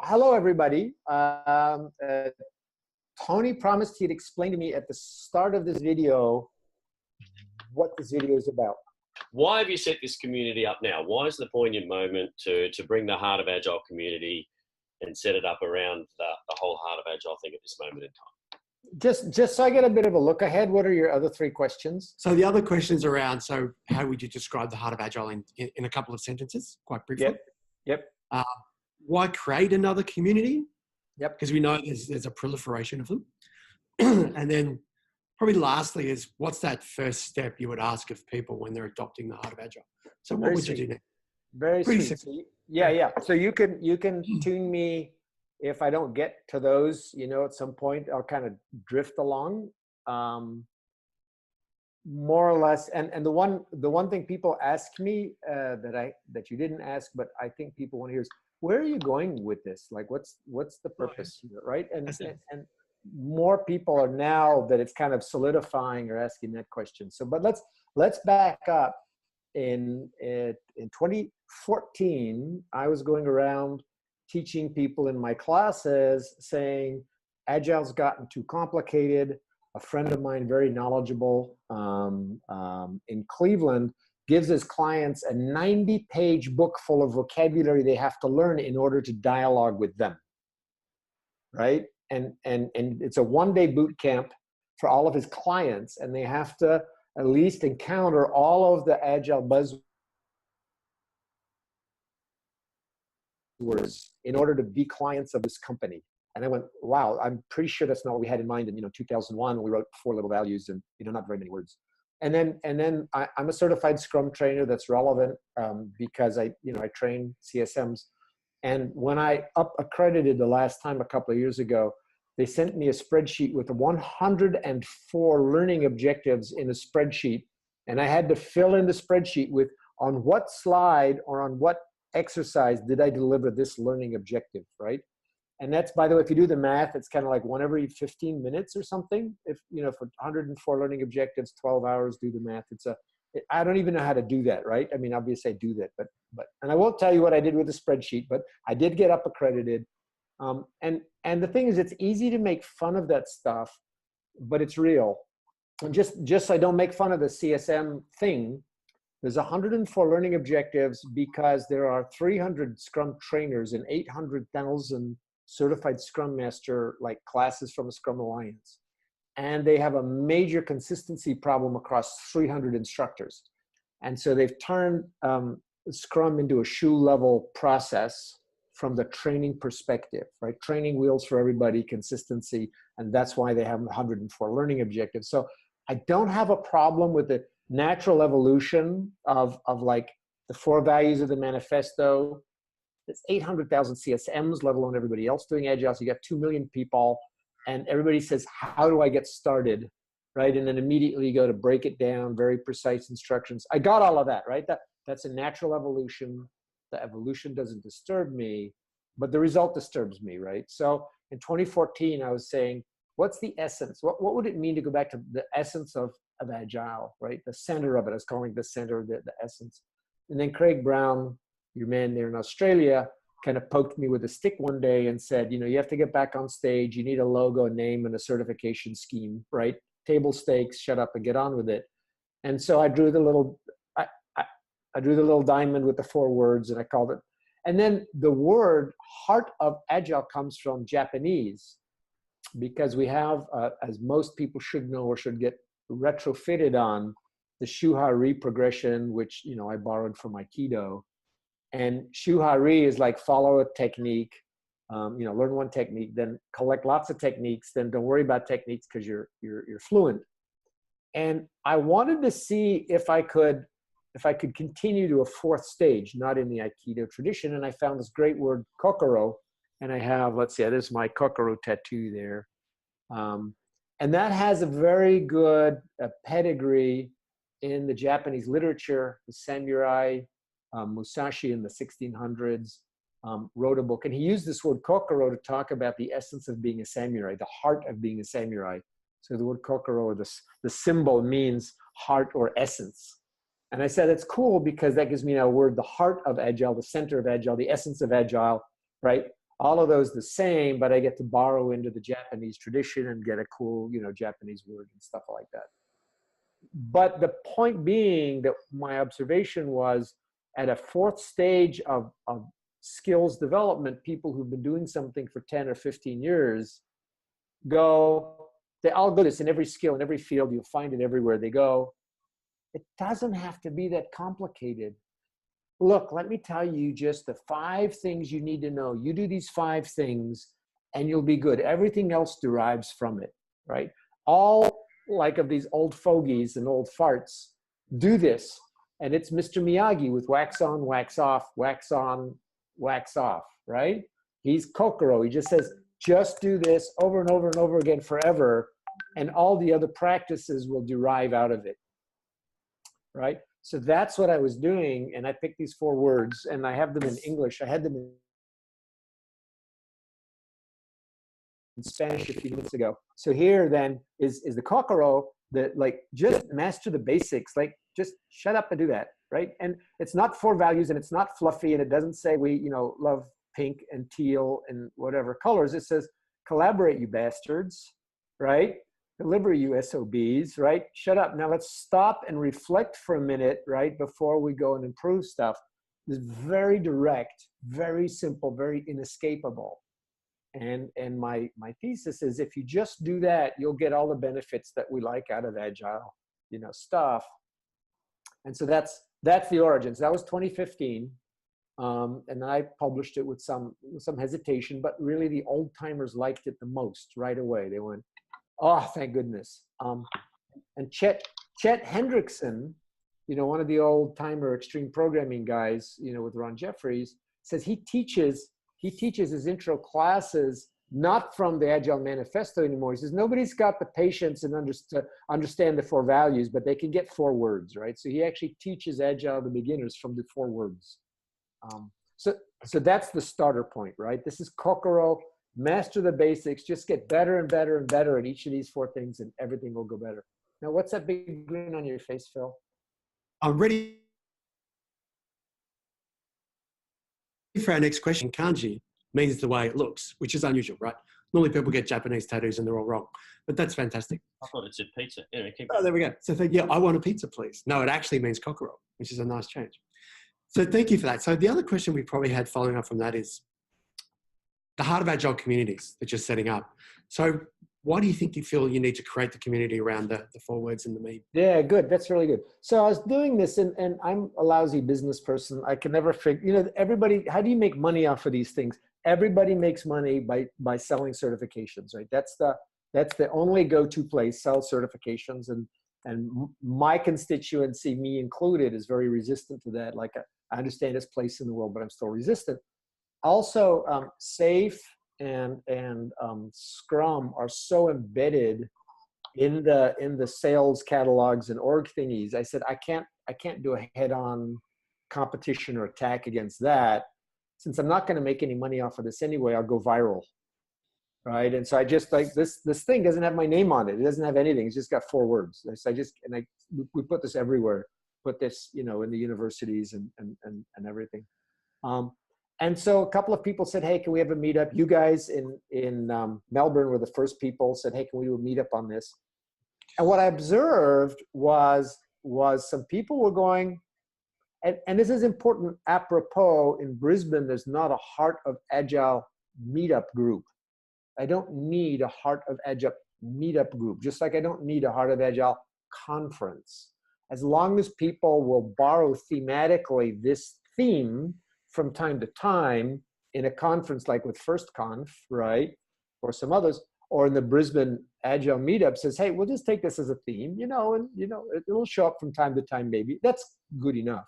hello everybody. Tony promised he'd explain to me at the start of this video what this video is about. Why have you set this community up now? Why is the poignant moment to bring the Heart of Agile community and set it up around the whole Heart of Agile thing at this moment in time? Just so I get a bit of a look ahead, what are your other three questions? So the other questions around, so how would you describe the Heart of Agile in a couple of sentences, quite briefly? Yep. Why create another community? Yep. Because we know there's a proliferation of them. And then probably lastly is, what's that first step you would ask of people when they're adopting the Heart of Agile? So what would you do next? Very sweet. So yeah. So you can tune me if I don't get to those, at some point. I'll kind of drift along, more or less. And the one thing people ask me that you didn't ask, but I think people want to hear is, where are you going with this? Like, what's the purpose here, right? And more people are, now that it's kind of solidifying, or asking that question. So, but let's back up. In 2014, I was going around teaching people in my classes, saying Agile's gotten too complicated. A friend of mine, very knowledgeable, in Cleveland, gives his clients a 90-page book full of vocabulary they have to learn in order to dialogue with them, right? And it's a one-day boot camp for all of his clients, and they have to at least encounter all of the Agile buzzwords in order to be clients of this company. And I went, wow, I'm pretty sure that's not what we had in mind in 2001 when we wrote 4 little values and not very many words. And then I'm a certified Scrum trainer. That's relevant because I train CSMs. And when I accredited the last time a couple of years ago, they sent me a spreadsheet with 104 learning objectives in a spreadsheet. And I had to fill in the spreadsheet with, on what slide or on what exercise did I deliver this learning objective, right? And that's, by the way, if you do the math, it's kind of like 1 every 15 minutes or something. If, for 104 learning objectives, 12 hours, do the math. I don't even know how to do that, right? I mean, obviously I do that, but, and I won't tell you what I did with the spreadsheet, but I did get up accredited. And the thing is, it's easy to make fun of that stuff, but it's real. And just so I don't make fun of the CSM thing, there's 104 learning objectives because there are 300 Scrum trainers and 800,000 certified Scrum Master classes from the Scrum Alliance. And they have a major consistency problem across 300 instructors. And so they've turned Scrum into a shoe level process from the training perspective, right? Training wheels for everybody, consistency. And that's why they have 104 learning objectives. So I don't have a problem with the natural evolution of the 4 values of the manifesto. It's 800,000 CSMs, let alone everybody else doing Agile. So you got 2 million people, and everybody says, how do I get started, right? And then immediately you go to break it down, very precise instructions. I got all of that, right? That's a natural evolution. The evolution doesn't disturb me, but the result disturbs me, right? So in 2014, I was saying, what's the essence? What would it mean to go back to the essence of Agile, right? The center of it. I was calling it the center, the essence. And then Craig Brown, your man there in Australia, kind of poked me with a stick one day and said, you have to get back on stage. You need a logo, a name, and a certification scheme, right? Table stakes, shut up and get on with it. And so I drew the little, I drew the little diamond with the 4 words, and I called it. And then the word Heart of Agile comes from Japanese, because we have, as most people should know or should get retrofitted on, the Shuhari progression, which, I borrowed from Aikido. And Shuhari is like, follow a technique, learn one technique, then collect lots of techniques, then don't worry about techniques because you're fluent. And I wanted to see if I could continue to a 4th stage, not in the Aikido tradition. And I found this great word, kokoro, and I have, let's see, there's my kokoro tattoo there. And that has a very good pedigree in the Japanese literature. The samurai, Musashi in the 1600s, wrote a book, and he used this word kokoro to talk about the essence of being a samurai, the heart of being a samurai. So the word kokoro, the symbol, means heart or essence. And I said, it's cool because that gives me now a word, the heart of Agile, the center of Agile, the essence of Agile, right? all of those the same, but I get to borrow into the Japanese tradition and get a cool, you know, Japanese word and stuff like that. But the point being that my observation was at a fourth stage of skills development, people who've been doing something for 10 or 15 years they all go this in every skill, in every field, you'll find it everywhere they go. It doesn't have to be that complicated. Look, let me tell you just the 5 things you need to know. You do these 5 things and you'll be good. Everything else derives from it, right? All like of these old fogies and old farts do this. And it's Mr. Miyagi with wax on, wax off, wax on, wax off, right? He's Kokoro. He just says, just do this over and over and over again forever. And all the other practices will derive out of it, right? So that's what I was doing. And I picked these 4 words and I have them in English. I had them in Spanish a few minutes ago. So here then is the Kokoro, that like just master the basics, like just shut up and do that, right? And it's not 4 values and it's not fluffy and it doesn't say we, you know, love pink and teal and whatever colors. It says collaborate, you bastards, right? Deliver, you SOBs, right? Shut up. Now let's stop and reflect for a minute, right? Before we go and improve stuff. It's very direct, very simple, very inescapable. And my thesis is if you just do that, you'll get all the benefits that we like out of Agile, you know, stuff. And so that's the origins. That was 2015. And I published it with some hesitation, but really the old timers liked it the most right away. They went, oh, thank goodness. And Chet Hendrickson, you know, one of the old timer extreme programming guys, you know, with Ron Jeffries, says he teaches his intro classes not from the Agile Manifesto anymore. He says nobody's got the patience and understand the 4 values, but they can get 4 words, right? So he actually teaches Agile to beginners from the 4 words. So that's the starter point, right? This is Kokoro, master the basics, just get better and better and better at each of these 4 things and everything will go better. Now, what's that big grin on your face, Phil? I'm ready for our next question. Kanji means the way it looks, which is unusual, right? Normally people get Japanese tattoos and they're all wrong, but that's fantastic. I thought it said pizza. Anyway, keep oh, there we go. So yeah, I want a pizza, please. No, it actually means Kokoro, which is a nice change. So thank you for that. So the other question we probably had following up from that is the Heart of Agile communities that you're setting up. So why do you think you feel you need to create the community around the 4 words in the meme? Yeah, good. That's really good. So I was doing this and I'm a lousy business person. I can never figure, you know, everybody, how do you make money off of these things? Everybody makes money by selling certifications, right? That's the only go-to place, sell certifications. And my constituency, me included, is very resistant to that. Like I understand its place in the world, but I'm still resistant. Also, SAFe and Scrum are so embedded in the sales catalogs and org thingies. I said I can't do a head-on competition or attack against that. Since I'm not going to make any money off of this anyway, I'll go viral, right? And so I just like this thing doesn't have my name on it. It doesn't have anything. It's just got 4 words. So we put this everywhere. Put this, you know, in the universities and everything. And so a couple of people said, hey, can we have a meetup? You guys in Melbourne were the first people, said, hey, can we do a meetup on this? And what I observed was some people were going, and this is important, apropos, in Brisbane, there's not a Heart of Agile meetup group. I don't need a Heart of Agile meetup group, just like I don't need a Heart of Agile conference. As long as people will borrow thematically this theme from time to time in a conference like with FirstConf, right? Or some others, or in the Brisbane Agile meetup says, hey, we'll just take this as a theme, you know, and you know, it'll show up from time to time maybe. That's good enough.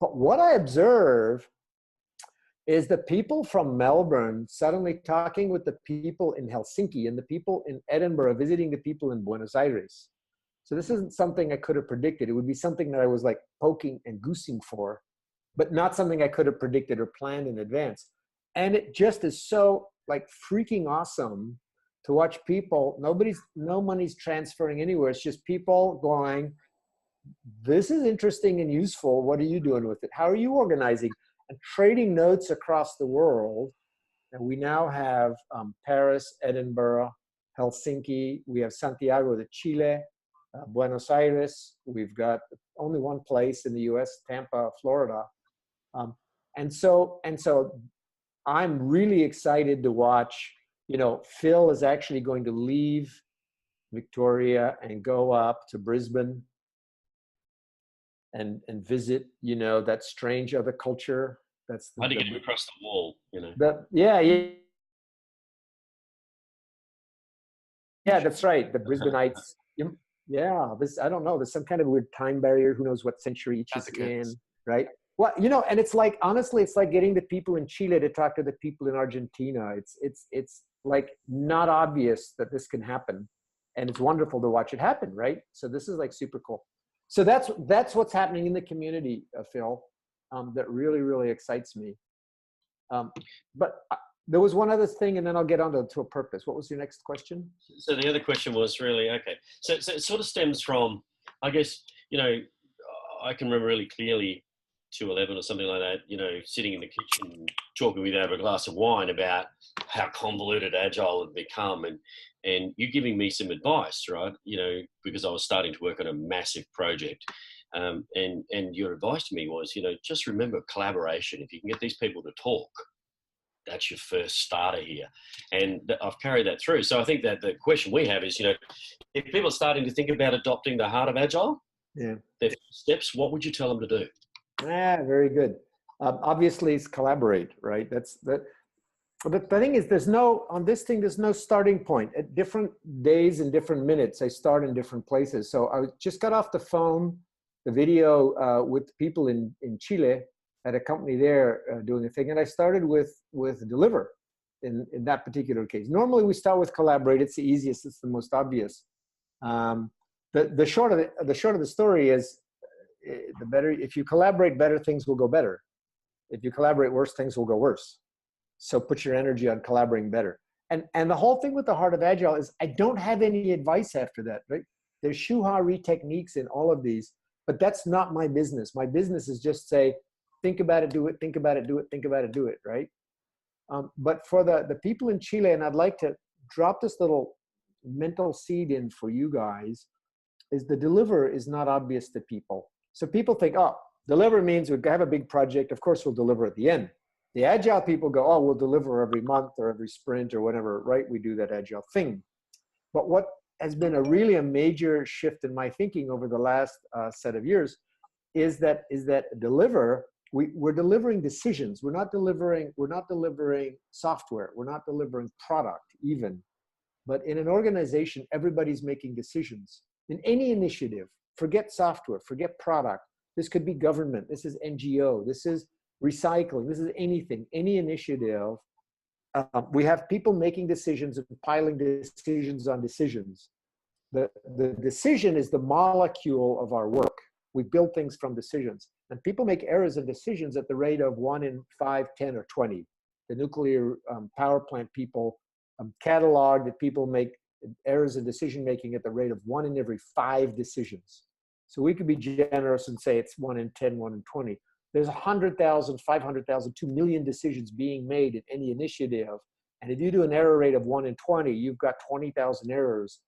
But what I observe is the people from Melbourne suddenly talking with the people in Helsinki and the people in Edinburgh, visiting the people in Buenos Aires. So this isn't something I could have predicted. It would be something that I was like poking and goosing for, but not something I could have predicted or planned in advance. And it just is so like freaking awesome to watch people. No money's transferring anywhere. It's just people going, this is interesting and useful. What are you doing with it? How are you organizing? And trading notes across the world And we now have Paris, Edinburgh, Helsinki. We have Santiago de Chile, Buenos Aires. We've got only one place in the US, Tampa, Florida. And so I'm really excited to watch, you know, Phil is actually going to leave Victoria and go up to Brisbane and visit, you know, that strange other culture. That's How do you get him across the wall, you know? Yeah, that's right. The Brisbaneites. Yeah, I don't know. There's some kind of weird time barrier. Who knows what century each is in, right? Well, you know, and it's like, honestly, it's like getting the people in Chile to talk to the people in Argentina. It's like not obvious that this can happen. And it's wonderful to watch it happen, right? So this is like super cool. So that's what's happening in the community, Phil, that really, really excites me. But there was one other thing, and then I'll get on to a purpose. What was your next question? So the other question was really, okay. So it sort of stems from, I guess, you know, I can remember really clearly 211 or something like that, you know, sitting in the kitchen talking with you over a glass of wine about how convoluted Agile had become, and you giving me some advice, right? You know, because I was starting to work on a massive project. And your advice to me was, you know, just remember collaboration. If you can get these people to talk, that's your first starter here. And I've carried that through. So I think that the question we have is, you know, if people are starting to think about adopting the heart of Agile, their steps, what would you tell them to do? Very good. Obviously, it's collaborate, right? But the thing is, there's no starting point. At different days and different minutes, I start in different places. So I just got off the video with people in Chile at a company there doing a thing. And I started with deliver in that particular case. Normally we start with collaborate. It's the easiest, it's the most obvious. The short of the story is, the better, if you collaborate, better things will go better. If you collaborate, worse things will go worse. So put your energy on collaborating better. And the whole thing with the heart of Agile is I don't have any advice after that, right? There's shuhari techniques in all of these, but that's not my business. My business is just say, think about it, do it, think about it, do it, think about it, do it, right? But for the people in Chile, and I'd like to drop this little mental seed in for you guys, is the deliver is not obvious to people. So people think, oh, deliver means we have a big project. Of course, we'll deliver at the end. The Agile people go, oh, we'll deliver every month or every sprint or whatever, right? We do that Agile thing. But what has been a major shift in my thinking over the last set of years is that deliver, we're delivering decisions. We're not delivering software. We're not delivering product even. But in an organization, everybody's making decisions. In any initiative, forget software, forget product. This could be government. This is NGO. This is recycling. This is anything, any initiative. We have people making decisions and piling decisions on decisions. The decision is the molecule of our work. We build things from decisions. And people make errors in decisions at the rate of 1 in 5, 10, or 20. The nuclear power plant people catalog that people make errors in decision-making at the rate of 1 in every 5 decisions. So we could be generous and say it's 1 in 10, 1 in 20. There's 100,000, 500,000, 2 million decisions being made in any initiative. And if you do an error rate of 1 in 20, you've got 20,000 errors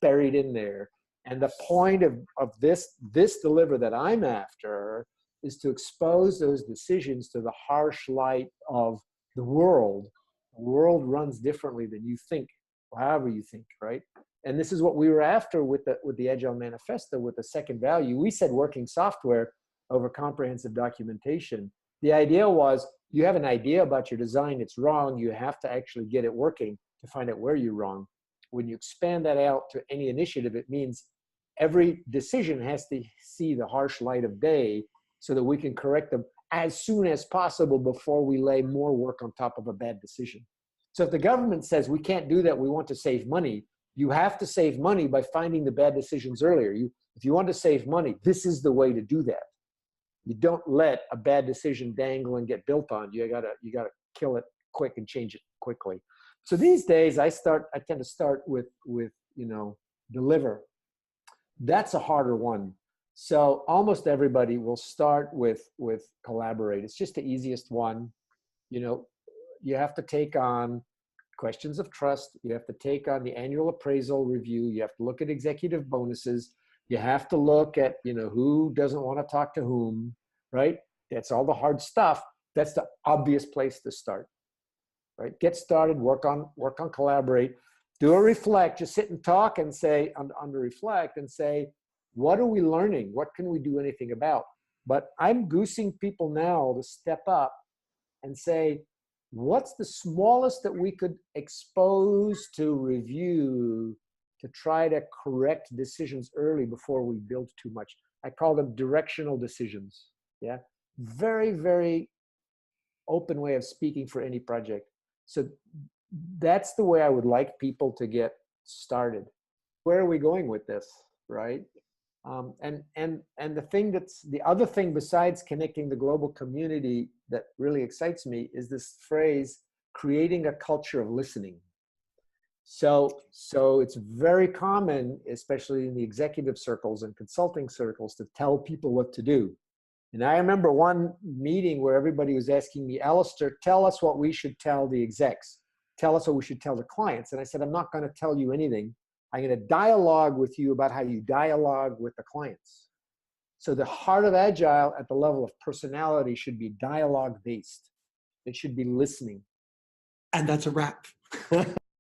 buried in there. And the point of this deliver that I'm after is to expose those decisions to the harsh light of the world. The world runs differently than you think, however you think, right? And this is what we were after with the Agile Manifesto, with the second value. We said working software over comprehensive documentation. The idea was you have an idea about your design, it's wrong, you have to actually get it working to find out where you're wrong. When you expand that out to any initiative, it means every decision has to see the harsh light of day so that we can correct them as soon as possible before we lay more work on top of a bad decision. So if the government says we can't do that, we want to save money, you have to save money by finding the bad decisions earlier. If you want to save money, this is the way to do that. You don't let a bad decision dangle and get built on. You gotta kill it quick and change it quickly. So these days I tend to start with deliver. That's a harder one. So almost everybody will start with collaborate. It's just the easiest one. you have to take on questions of trust. You have to take on the annual appraisal review. You have to look at executive bonuses. You have to look at, who doesn't want to talk to whom, right? That's all the hard stuff. That's the obvious place to start, right? Get started, work on collaborate, do a reflect, just sit and talk and say, under reflect and say, what are we learning? What can we do anything about? But I'm goosing people now to step up and say, what's the smallest that we could expose to review to try to correct decisions early before we build too much? I call them directional decisions. Yeah. Very, very open way of speaking for any project. So that's the way I would like people to get started. Where are we going with this, right? And the other thing besides connecting the global community that really excites me is this phrase, creating a culture of listening. So it's very common, especially in the executive circles and consulting circles, to tell people what to do. And I remember one meeting where everybody was asking me, Alistair, tell us what we should tell the execs. Tell us what we should tell the clients. And I said, I'm not going to tell you anything. I'm going to dialogue with you about how you dialogue with the clients. So the heart of Agile at the level of personality should be dialogue based. It should be listening. And that's a wrap.